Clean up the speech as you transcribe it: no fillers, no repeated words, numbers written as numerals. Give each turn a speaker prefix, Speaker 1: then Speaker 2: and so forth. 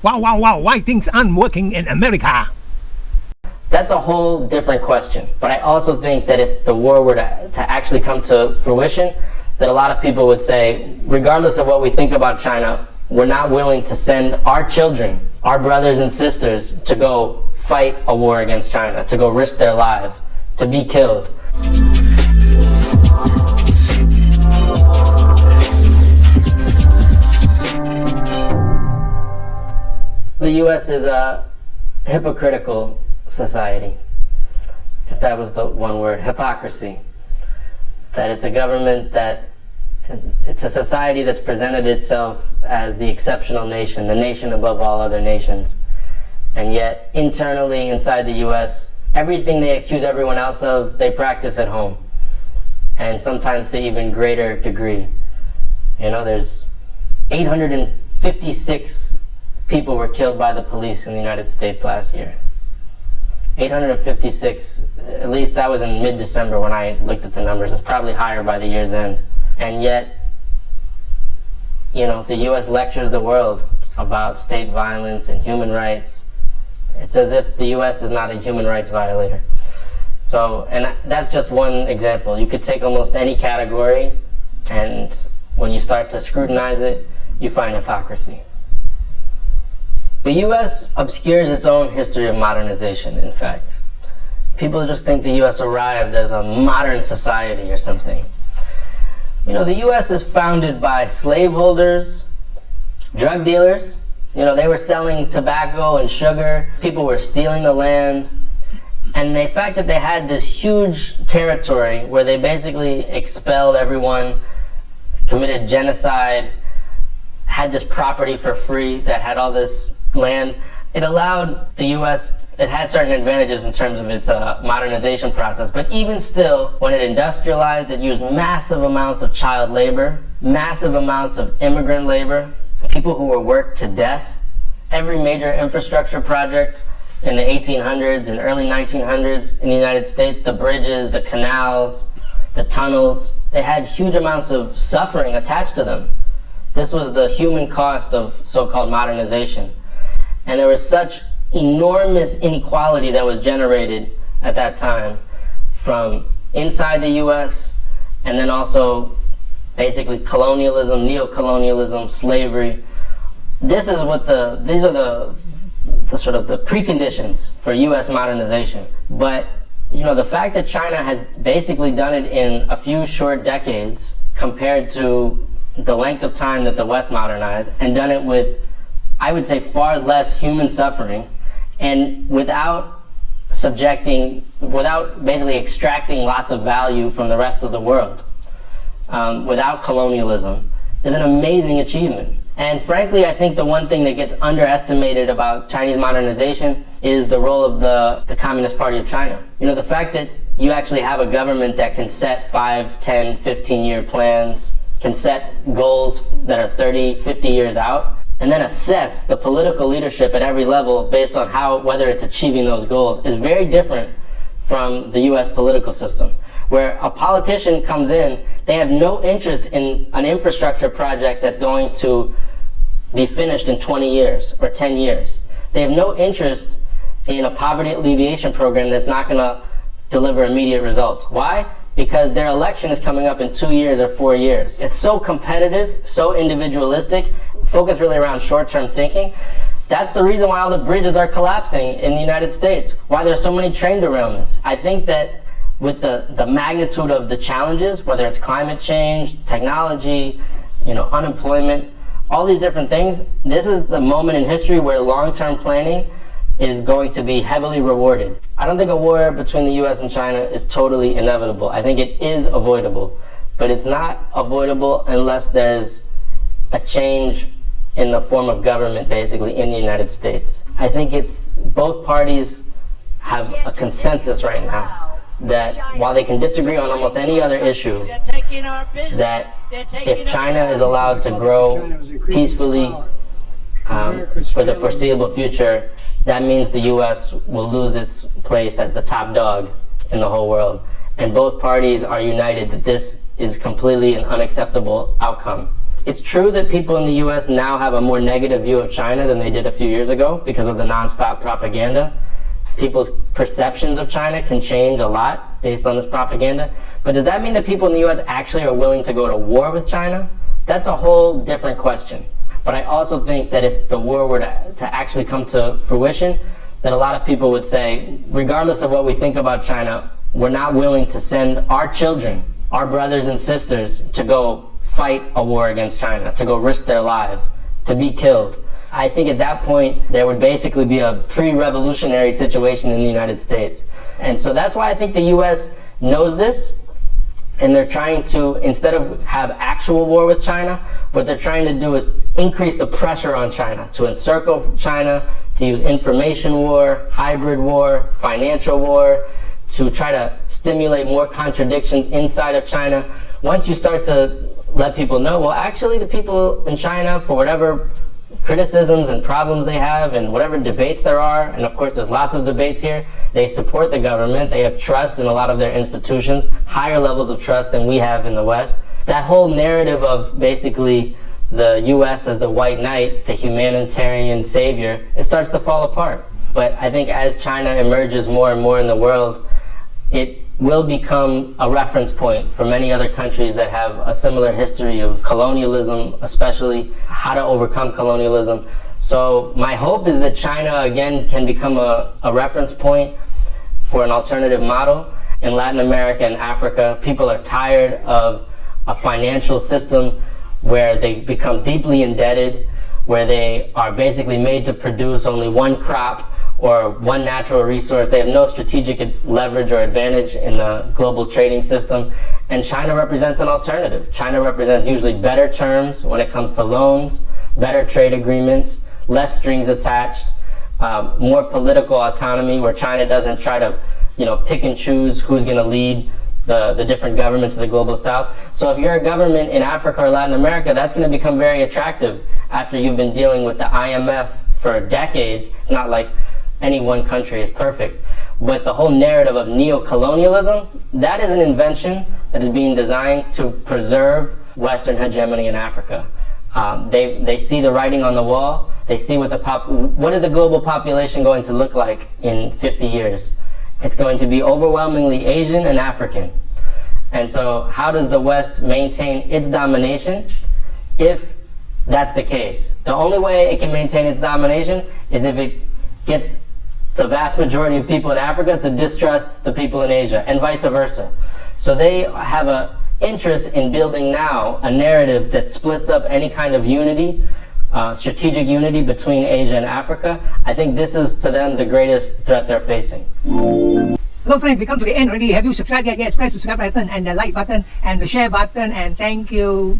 Speaker 1: Why things aren't working in America?
Speaker 2: That's a whole different question. But I also think that if the war were to actually come to fruition, that a lot of people would say, regardless of what we think about China, we're not willing to send our children, our brothers and sisters, to go fight a war against China, to go risk their lives, to be killed. The U.S. is a hypocritical society, if that was the one word, hypocrisy. That it's a government it's a society that's presented itself as the exceptional nation, the nation above all other nations. And yet, internally, inside the U.S., everything they accuse everyone else of, they practice at home. And sometimes to even greater degree. You know, there's 856 people were killed by the police in the United States last year. 856, at least that was in mid-December when I looked at the numbers. It's probably higher by the year's end. And yet, you know, the U.S. lectures the world about state violence and human rights. It's as if the U.S. is not a human rights violator. So, and that's just one example. You could take almost any category, and when you start to scrutinize it, you find hypocrisy. The U.S. obscures its own history of modernization, in fact. People just think the U.S. arrived as a modern society or something. You know, the U.S. is founded by slaveholders, drug dealers. You know, they were selling tobacco and sugar. People were stealing the land. And the fact that they had this huge territory where they basically expelled everyone, committed genocide, had this property for free that had all this land, it allowed the U.S., it had certain advantages in terms of its modernization process, but even still, when it industrialized, it used massive amounts of child labor, massive amounts of immigrant labor, people who were worked to death. Every major infrastructure project in the 1800s and early 1900s in the United States, the bridges, the canals, the tunnels, they had huge amounts of suffering attached to them. This was the human cost of so-called modernization. And there was such enormous inequality that was generated at that time from inside the U.S. and then also basically colonialism, neo-colonialism, slavery. These are the sort of the preconditions for U.S. modernization. But you know, the fact that China has basically done it in a few short decades compared to the length of time that the West modernized, and done it with, I would say, far less human suffering, and without basically extracting lots of value from the rest of the world, without colonialism, is an amazing achievement. And frankly, I think the one thing that gets underestimated about Chinese modernization is the role of the Communist Party of China. You know, the fact that you actually have a government that can set 5, 10, 15-year plans, can set goals that are 30, 50 years out, and then assess the political leadership at every level based on whether it's achieving those goals, is very different from the U.S. political system, where a politician comes in, they have no interest in an infrastructure project that's going to be finished in 20 years or 10 years. They have no interest in a poverty alleviation program that's not going to deliver immediate results. Why? Because their election is coming up in 2 years or 4 years. It's so competitive, so individualistic, focused really around short-term thinking. That's the reason why all the bridges are collapsing in the United States, why there's so many train derailments. I think that with the magnitude of the challenges, whether it's climate change, technology, you know, unemployment, all these different things, this is the moment in history where long-term planning is going to be heavily rewarded. I don't think a war between the U.S. and China is totally inevitable. I think it is avoidable, but it's not avoidable unless there's a change in the form of government, basically, in the United States. I think both parties have a consensus right now that while they can disagree on almost any other issue, that if China is allowed to grow peacefully for the foreseeable future, that means the U.S. will lose its place as the top dog in the whole world. And both parties are united that this is completely an unacceptable outcome It's true that people in the US now have a more negative view of China than they did a few years ago because of the nonstop propaganda. People's perceptions of China can change a lot based on this propaganda. But does that mean that people in the US actually are willing to go to war with China? That's a whole different question. But I also think that if the war were to actually come to fruition, that a lot of people would say, regardless of what we think about China, we're not willing to send our children, our brothers and sisters, to go fight a war against China, to go risk their lives, to be killed. I think at that point, there would basically be a pre-revolutionary situation in the United States. And so that's why I think the US knows this, and they're trying to, instead of have actual war with China, what they're trying to do is increase the pressure on China, to encircle China, to use information war, hybrid war, financial war, to try to stimulate more contradictions inside of China. Once you start to let people know, well, actually the people in China, for whatever criticisms and problems they have and whatever debates there are, and of course there's lots of debates here, they support the government, they have trust in a lot of their institutions, higher levels of trust than we have in the West. That whole narrative of basically the US as the white knight, the humanitarian savior, it starts to fall apart. But I think as China emerges more and more in the world, it will become a reference point for many other countries that have a similar history of colonialism, especially how to overcome colonialism. So my hope is that China again can become a reference point for an alternative model. In Latin America and Africa, people are tired of a financial system where they become deeply indebted, where they are basically made to produce only one crop or one natural resource. They have no strategic leverage or advantage in the global trading system. And China represents an alternative. China represents usually better terms when it comes to loans, better trade agreements, less strings attached, more political autonomy where China doesn't try to, pick and choose who's going to lead the different governments of the global south. So if you're a government in Africa or Latin America, that's going to become very attractive after you've been dealing with the IMF for decades. It's not like any one country is perfect. But the whole narrative of neo-colonialism, that is an invention that is being designed to preserve Western hegemony in Africa. They see the writing on the wall. They see what is the global population going to look like in 50 years. It's going to be overwhelmingly Asian and African. And so how does the West maintain its domination if that's the case? The only way it can maintain its domination is if it gets the vast majority of people in Africa to distrust the people in Asia, and vice versa. So they have an interest in building now a narrative that splits up any kind of unity, strategic unity between Asia and Africa. I think this is to them the greatest threat they're facing.
Speaker 1: Hello friends, we come to the end already. Have you subscribed yet? Yes, press the subscribe button and the like button and the share button, and thank you.